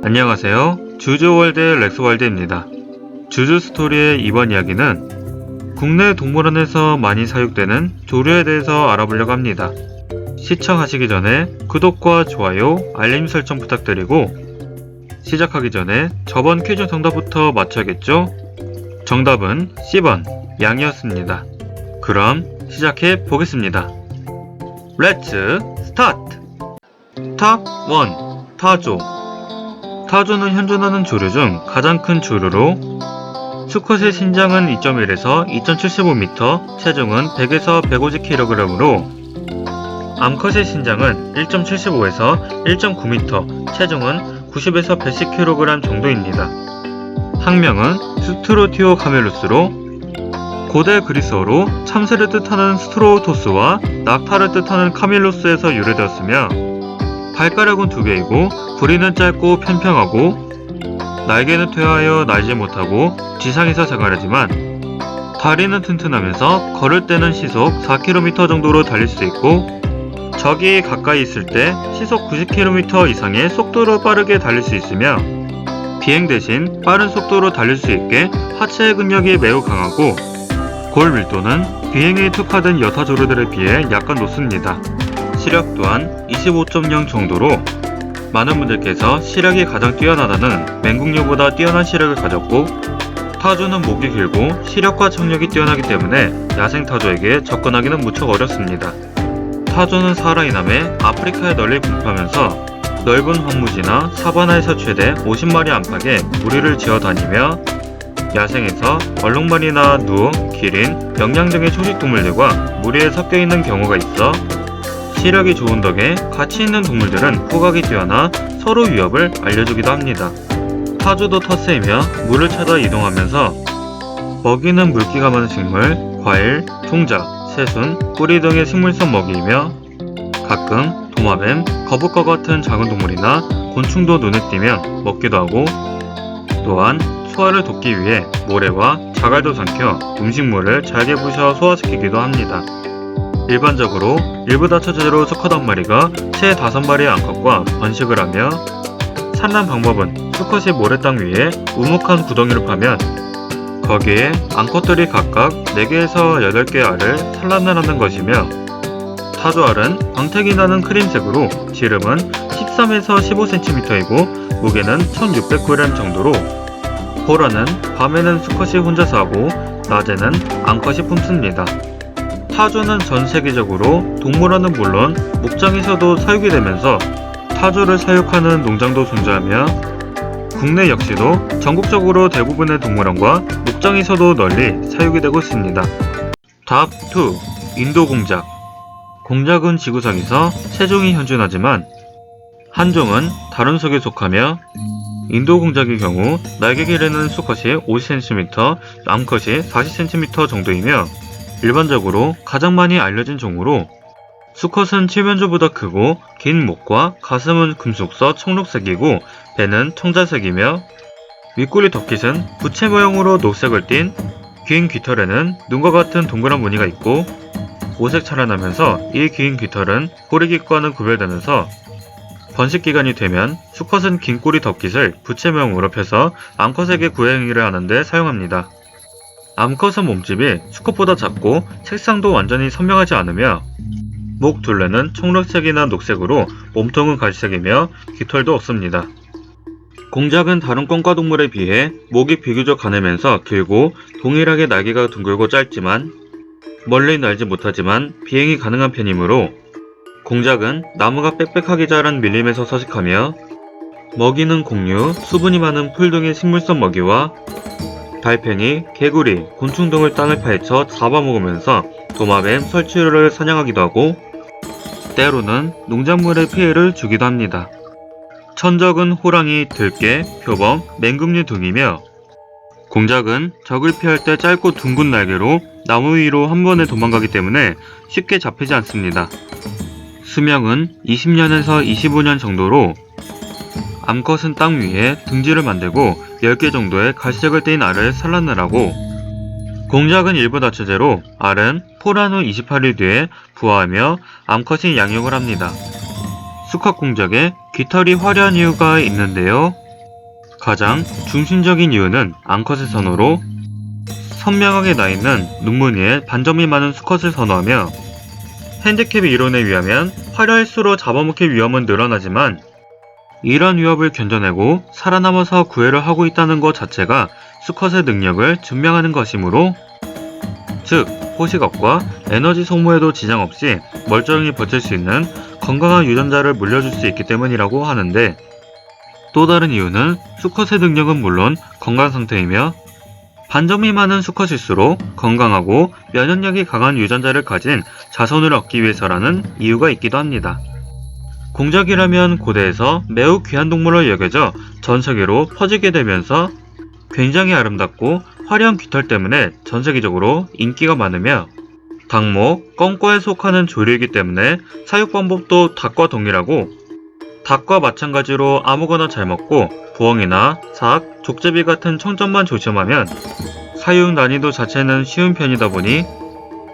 안녕하세요. 주주월드의 렉스월드입니다. 주주스토리의 이번 이야기는 국내 동물원에서 많이 사육되는 조류에 대해서 알아보려고 합니다. 시청하시기 전에 구독과 좋아요, 알림 설정 부탁드리고 시작하기 전에 저번 퀴즈 정답부터 맞춰야겠죠? 정답은 C번 양이었습니다. 그럼 시작해 보겠습니다. 렛츠 스타트! 탑 1. 타조. 타조는 현존하는 조류 중 가장 큰 조류로 수컷의 신장은 2.1에서 2.75m, 체중은 100에서 150kg으로 암컷의 신장은 1.75에서 1.9m, 체중은 90에서 110kg 정도입니다. 학명은 스트로티오 카멜루스로 고대 그리스어로 참새를 뜻하는 스트로토스와 낙타를 뜻하는 카멜루스에서 유래되었으며 발가락은 2개이고 부리는 짧고 평평하고 날개는 퇴화하여 날지 못하고 지상에서 생활하지만 다리는 튼튼하면서 걸을 때는 시속 4km 정도로 달릴 수 있고 적이 가까이 있을 때 시속 90km 이상의 속도로 빠르게 달릴 수 있으며 비행 대신 빠른 속도로 달릴 수 있게 하체 근력이 매우 강하고 골 밀도는 비행에 특화된 여타 조류들에 비해 약간 높습니다. 시력 또한 25.0 정도로 많은 분들께서 시력이 가장 뛰어나다는 맹국류보다 뛰어난 시력을 가졌고 타조는 목이 길고 시력과 청력이 뛰어나기 때문에 야생 타조에게 접근하기는 무척 어렵습니다. 타조는 사하라 이남에 아프리카에 널리 분포하면서 넓은 황무지나 사바나에서 최대 50마리 안팎의 무리를 지어 다니며 야생에서 얼룩말이나 누, 기린, 영양 등의 초식동물들과 무리에 섞여 있는 경우가 있어 시력이 좋은 덕에 가치 있는 동물들은 후각이 뛰어나 서로 위협을 알려주기도 합니다. 타조도 텃새이며 물을 찾아 이동하면서 먹이는 물기가 많은 식물, 과일, 종자, 새순, 뿌리 등의 식물성 먹이이며 가끔 도마뱀, 거북과 같은 작은 동물이나 곤충도 눈에 띄면 먹기도 하고 또한 소화를 돕기 위해 모래와 자갈도 삼켜 음식물을 잘게 부셔 소화시키기도 합니다. 일반적으로 일부 다처제로 수컷 한 마리가 채 5마리의 암컷과 번식을 하며 산란 방법은 수컷이 모래땅 위에 우묵한 구덩이를 파면 거기에 암컷들이 각각 4개에서 8개의 알을 산란을 하는 것이며 타조 알은 광택이 나는 크림색으로 지름은 13에서 15cm이고 무게는 1600g 정도로 보라는 밤에는 수컷이 혼자서 하고 낮에는 암컷이 품습니다. 타조는 전 세계적으로 동물원은 물론 목장에서도 사육이 되면서 타조를 사육하는 농장도 존재하며 국내 역시도 전국적으로 대부분의 동물원과 목장에서도 널리 사육이 되고 있습니다. 탑 2. 인도 공작. 공작은 지구상에서 3종이 현존하지만 한 종은 다른 속에 속하며 인도 공작의 경우 날개 길이는 수컷이 50cm, 암컷이 40cm 정도이며 일반적으로 가장 많이 알려진 종으로 수컷은 칠면조보다 크고 긴 목과 가슴은 금속서 청록색이고 배는 청자색이며 윗꼬리 덕깃은 부채 모형으로 녹색을 띤 긴 깃털에는 눈과 같은 동그란 무늬가 있고 오색 찬란하면서 이 긴 깃털은 꼬리깃과는 구별되면서 번식기간이 되면 수컷은 긴 꼬리 덕깃을 부채 모형으로 펴서 암컷에게 구애행위를 하는데 사용합니다. 암컷은 몸집이 수컷보다 작고 색상도 완전히 선명하지 않으며 목 둘레는 청록색이나 녹색으로 몸통은 갈색이며 깃털도 없습니다. 공작은 다른 꿩과 동물에 비해 목이 비교적 가늘면서 길고 동일하게 날개가 둥글고 짧지만 멀리 날지 못하지만 비행이 가능한 편이므로 공작은 나무가 빽빽하게 자란 밀림에서 서식하며 먹이는 곡류, 수분이 많은 풀 등의 식물성 먹이와 달팽이, 개구리, 곤충 등을 땅을 파헤쳐 잡아먹으면서 도마뱀, 설치류를 사냥하기도 하고 때로는 농작물에 피해를 주기도 합니다. 천적은 호랑이, 들깨, 표범, 맹금류 등이며 공작은 적을 피할 때 짧고 둥근 날개로 나무 위로 한 번에 도망가기 때문에 쉽게 잡히지 않습니다. 수명은 20년에서 25년 정도로 암컷은 땅 위에 둥지를 만들고 10개 정도의 갈색을 띤 알을 산란을 하고 공작은 일부 다처제로 알은 포란 후 28일 뒤에 부화하며 암컷이 양육을 합니다. 수컷 공작에 깃털이 화려한 이유가 있는데요. 가장 중심적인 이유는 앙컷의 선호로 선명하게 나있는 눈무늬에 반점이 많은 수컷을 선호하며 핸디캡 이론에 의하면 화려할수록 잡아먹힐 위험은 늘어나지만 이런 위협을 견뎌내고 살아남아서 구애를 하고 있다는 것 자체가 수컷의 능력을 증명하는 것이므로 즉 포식업과 에너지 소모에도 지장 없이 멀쩡히 버틸 수 있는 건강한 유전자를 물려줄 수 있기 때문이라고 하는데 또 다른 이유는 수컷의 능력은 물론 건강 상태이며 반점이 많은 수컷일수록 건강하고 면역력이 강한 유전자를 가진 자손을 얻기 위해서라는 이유가 있기도 합니다. 공작이라면 고대에서 매우 귀한 동물로 여겨져 전 세계로 퍼지게 되면서 굉장히 아름답고 화려한 깃털 때문에 전 세계적으로 인기가 많으며 닭목, 껌과에 속하는 조류이기 때문에 사육 방법도 닭과 동일하고 닭과 마찬가지로 아무거나 잘 먹고 부엉이나 삭, 족제비 같은 청점만 조심하면 사육 난이도 자체는 쉬운 편이다 보니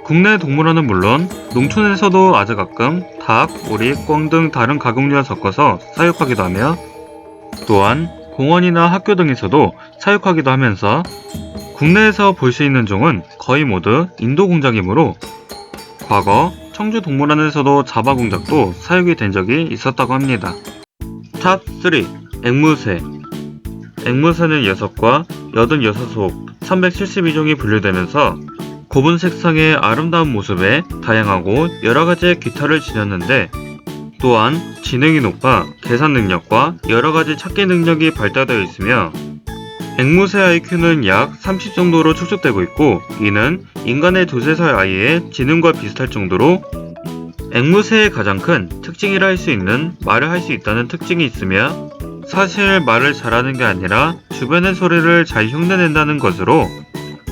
국내 동물원은 물론 농촌에서도 아주 가끔 닭, 오리, 꿩 등 다른 가공류와 섞어서 사육하기도 하며 또한 공원이나 학교 등에서도 사육하기도 하면서 국내에서 볼 수 있는 종은 거의 모두 인도 공작이므로 과거 청주 동물원에서도 자바 공작도 사육이 된 적이 있었다고 합니다. 탑 3. 앵무새. 앵무새는 6과 86속 372종이 분류되면서 곱은 색상의 아름다운 모습에 다양하고 여러가지의 깃털을 지녔는데 또한 지능이 높아 계산 능력과 여러가지 찾기 능력이 발달되어 있으며 앵무새 IQ는 약 30 정도로 축적되고 있고 이는 인간의 2~3살 아이의 지능과 비슷할 정도로 앵무새의 가장 큰 특징이라 할 수 있는 말을 할 수 있다는 특징이 있으며 사실 말을 잘하는 게 아니라 주변의 소리를 잘 흉내낸다는 것으로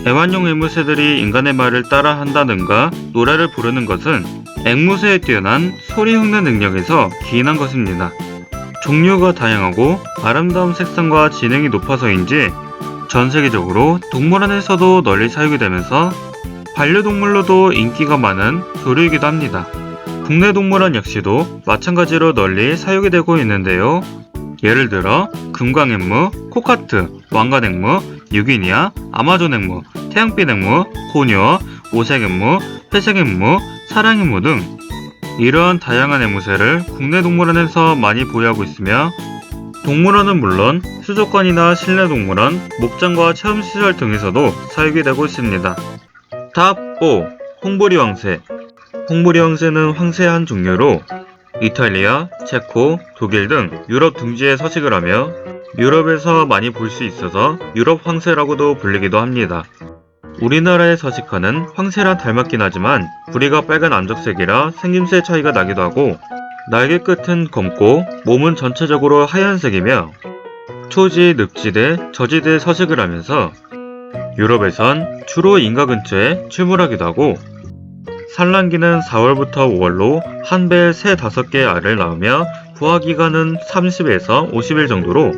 애완용 앵무새들이 인간의 말을 따라 한다든가 노래를 부르는 것은 앵무새의 뛰어난 소리 흉내 능력에서 기인한 것입니다. 종류가 다양하고 아름다운 색상과 지능이 높아서인지 전 세계적으로 동물원에서도 널리 사육이 되면서 반려동물로도 인기가 많은 조류이기도 합니다. 국내 동물원 역시도 마찬가지로 널리 사육이 되고 있는데요. 예를 들어 금광앵무, 코카트, 왕관앵무, 유기니아, 아마존앵무, 태양빛앵무, 고뉴어, 오색앵무, 회색앵무, 사랑앵무 등 이러한 다양한 앵무새를 국내 동물원에서 많이 보유하고 있으며 동물원은 물론 수족관이나 실내 동물원, 목장과 체험시설 등에서도 사육이 되고 있습니다. 탑 4. 홍보리 황새. 홍보리 황새는 황새의 한 종류로 이탈리아, 체코, 독일 등 유럽 둥지에 서식을 하며 유럽에서 많이 볼 수 있어서 유럽 황새라고도 불리기도 합니다. 우리나라에 서식하는 황새랑 닮았긴 하지만 부리가 빨간 암적색이라 생김새 차이가 나기도 하고 날개 끝은 검고 몸은 전체적으로 하얀색이며 초지, 늪지대, 저지대에 서식을 하면서 유럽에선 주로 인가 근처에 출몰하기도 하고 산란기는 4월부터 5월로 한 배에 3~5개의 알을 낳으며 부화기간은 30에서 50일 정도로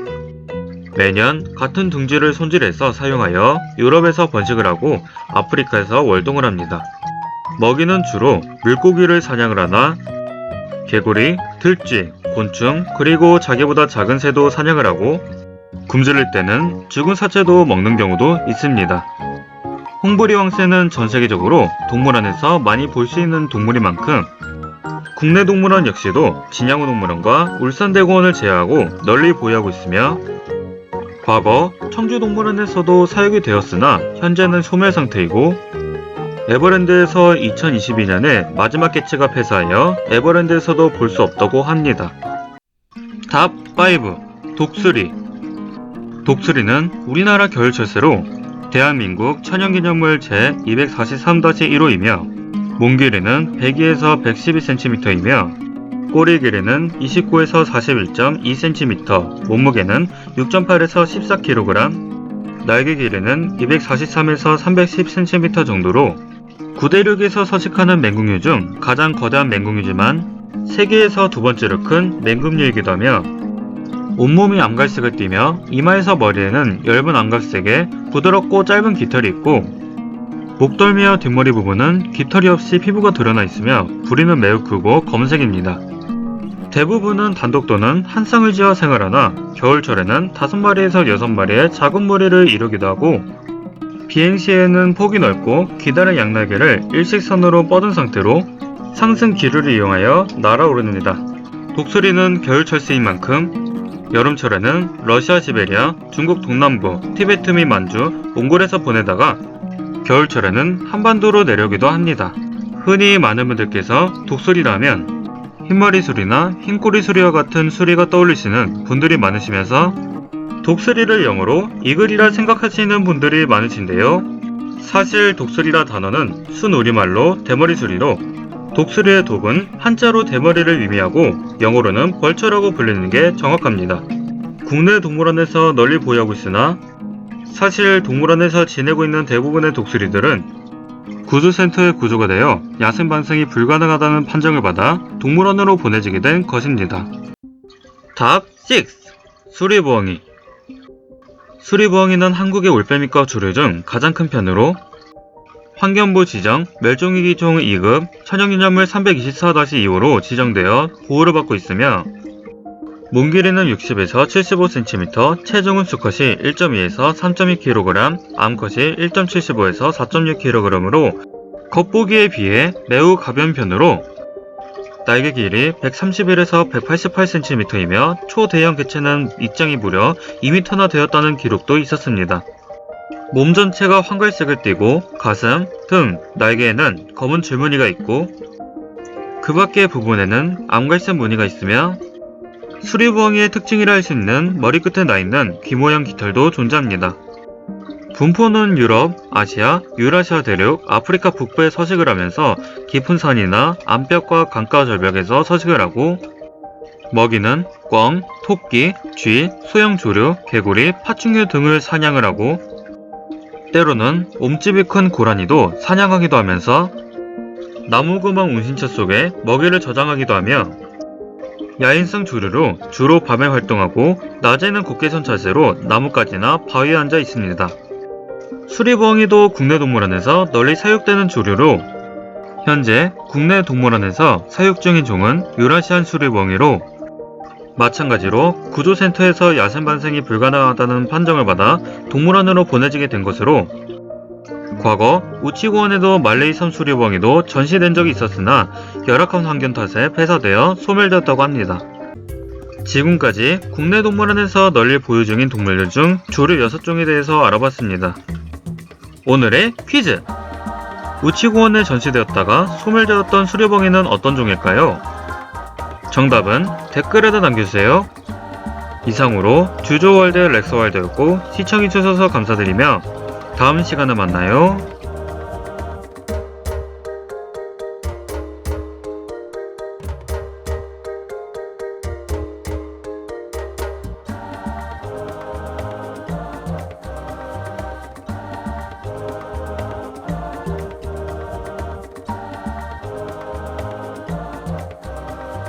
매년 같은 둥지를 손질해서 사용하여 유럽에서 번식을 하고 아프리카에서 월동을 합니다. 먹이는 주로 물고기를 사냥을 하나 개구리, 들쥐, 곤충 그리고 자기보다 작은 새도 사냥을 하고 굶주릴 때는 죽은 사체도 먹는 경우도 있습니다. 홍보리 황새는 전 세계적으로 동물원에서 많이 볼 수 있는 동물인 만큼 국내 동물원 역시도 진양호 동물원과 울산대공원을 제외하고 널리 보유하고 있으며 과거 청주동물원에서도 사육이 되었으나 현재는 소멸 상태이고 에버랜드에서 2022년에 마지막 개체가 폐사하여 에버랜드에서도 볼 수 없다고 합니다. 탑 5. 독수리. 독수리는 우리나라 겨울철새로 대한민국 천연기념물 제243-1호이며 몸 길이는 102에서 112cm이며 꼬리 길이는 29에서 41.2cm, 몸무게는 6.8에서 14kg, 날개 길이는 243에서 310cm 정도로 구대륙에서 서식하는 맹금류 중 가장 거대한 맹금류지만 세계에서 두 번째로 큰 맹금류이기도 하며 온몸이 암갈색을 띠며 이마에서 머리에는 엷은 암갈색의 부드럽고 짧은 깃털이 있고 목덜미와 뒷머리 부분은 깃털이 없이 피부가 드러나 있으며 부리는 매우 크고 검은색입니다. 대부분은 단독 또는 한 쌍을 지어 생활하나 겨울철에는 5마리에서 6마리의 작은 무리를 이루기도 하고 비행 시에는 폭이 넓고 기다란 양날개를 일직선으로 뻗은 상태로 상승 기류를 이용하여 날아오릅니다. 독수리는 겨울철 쓰인 만큼 여름철에는 러시아 시베리아, 중국 동남부, 티베트 및 만주, 몽골에서 보내다가 겨울철에는 한반도로 내려오기도 합니다. 흔히 많은 분들께서 독수리라면 흰머리 수리나 흰꼬리 수리와 같은 수리가 떠올리시는 분들이 많으시면서 독수리를 영어로 이글이라 생각하시는 분들이 많으신데요. 사실 독수리라 단어는 순우리말로 대머리 수리로 독수리의 독은 한자로 대머리를 의미하고 영어로는 벌처라고 불리는 게 정확합니다. 국내 동물원에서 널리 보유하고 있으나 사실 동물원에서 지내고 있는 대부분의 독수리들은 구조센터에 구조가 되어 야생 방생이 불가능하다는 판정을 받아 동물원으로 보내지게 된 것입니다. 탑 6. 수리부엉이. 수리부엉이는 한국의 올빼미과 조류 중 가장 큰 편으로 환경부 지정 멸종위기종 2급 천연기념물 324-2호로 지정되어 보호를 받고 있으며 몸길이는 60에서 75cm, 체중은 수컷이 1.2에서 3.2kg, 암컷이 1.75에서 4.6kg으로 겉보기에 비해 매우 가벼운 편으로 날개 길이 131에서 188cm이며 초대형 개체는 입장이 무려 2m나 되었다는 기록도 있었습니다. 몸 전체가 황갈색을 띠고 가슴, 등, 날개에는 검은 줄무늬가 있고 그 밖의 부분에는 암갈색 무늬가 있으며 수리부엉이의 특징이라 할 수 있는 머리끝에 나있는 귀모양 깃털도 존재합니다. 분포는 유럽, 아시아, 유라시아 대륙, 아프리카 북부에 서식을 하면서 깊은 산이나 암벽과 강가 절벽에서 서식을 하고 먹이는 꿩, 토끼, 쥐, 소형 조류, 개구리, 파충류 등을 사냥을 하고 때로는 몸집이 큰 고라니도 사냥하기도 하면서 나무구멍 운신처 속에 먹이를 저장하기도 하며 야행성 조류로 주로 밤에 활동하고 낮에는 곡개선 자세로 나뭇가지나 바위에 앉아 있습니다. 수리부엉이도 국내 동물원에서 널리 사육되는 조류로 현재 국내 동물원에서 사육 중인 종은 유라시안 수리부엉이로 마찬가지로 구조센터에서 야생반생이 불가능하다는 판정을 받아 동물원으로 보내지게 된 것으로 과거 우치고원에도 말레이섬 수리부엉이도 전시된 적이 있었으나 열악한 환경 탓에 폐사되어 소멸되었다고 합니다. 지금까지 국내 동물원에서 널리 보유 중인 동물들 중 조류 6종에 대해서 알아봤습니다. 오늘의 퀴즈! 우치고원에 전시되었다가 소멸되었던 수리부엉이는 어떤 종일까요? 정답은 댓글에다 남겨주세요. 이상으로 주조월드 렉서월드였고 시청해주셔서 감사드리며 다음 시간에 만나요.